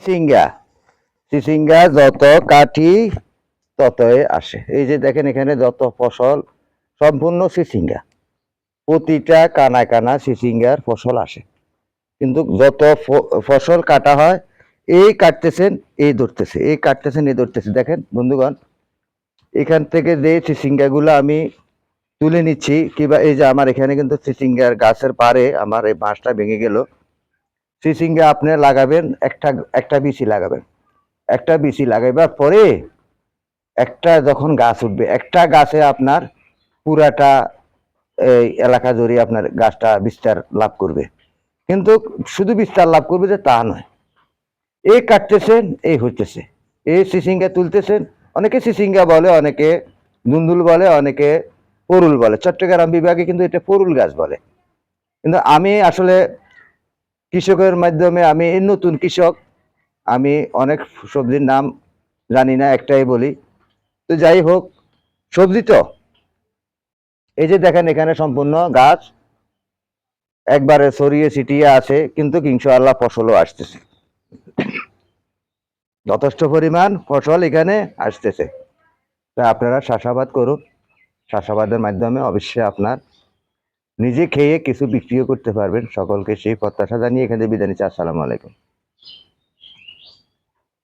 সিঙ্গা সিসিঙ্গা যত কাটি ততই আসে। এই যে দেখেন এখানে যত ফসল সম্পূর্ণ সিসিঙ্গা, প্রতিটা কানা কানা সিসিঙ্গার ফসল আসে। কিন্তু যত ফসল কাটা হয়, এই কাটতেছেন এই ধরতেছে, এই কাটতেছেন এই ধরতেছে। দেখেন বন্ধুগণ, এখান থেকে যে সিসিঙ্গাগুলো আমি তুলে নিচ্ছি, কিংবা এই যে আমার এখানে কিন্তু সিসিঙ্গার গাছের পারে আমার এই বাঁশটা ভেঙে গেল। সিসিঙ্গা আপনি লাগাবেন, একটা একটা বিচি লাগাবেন, একটা বিচি লাগাইবার পরে একটা যখন গাছ উঠবে, একটা গাছে আপনার পুরাটা এই এলাকা জুড়ে আপনার গাছটা বিস্তার লাভ করবে। কিন্তু শুধু বিস্তার লাভ করবে যে তা নয়, এই কাটতেছেন এই হইতেছে, এই সিসিঙ্গা তুলতেছেন। অনেকে সিসিঙ্গা বলে, অনেকে দুন্দুল বলে, অনেকে পরুল বলে। চট্টগ্রাম বিভাগে কিন্তু এটা পরুল গাছ বলে। কিন্তু আমি আসলে কৃষকের মাধ্যমে, আমি নতুন কৃষক, আমি অনেক সবজির নাম জানি না, একটাই বলি। তো যাই হোক, সবজি তো এই যে দেখেন এখানে সম্পূর্ণ গাছ একবারে ছড়িয়ে ছিটিয়ে আছে, কিন্তু ইনশাআল্লাহ ফসলও আসতেছে, যথেষ্ট পরিমাণ ফসল এখানে আসতেছে। তা আপনারা চাষাবাদ করুন। চাষাবাদের মাধ্যমে অবশ্যই আপনার নিজে খেয়ে কিছু বিক্রিও করতে পারবেন। সকলকে সেই প্রত্যাশা জানিয়ে এখানে বিদায় নিচ্ছি। আসসালামু আলাইকুম।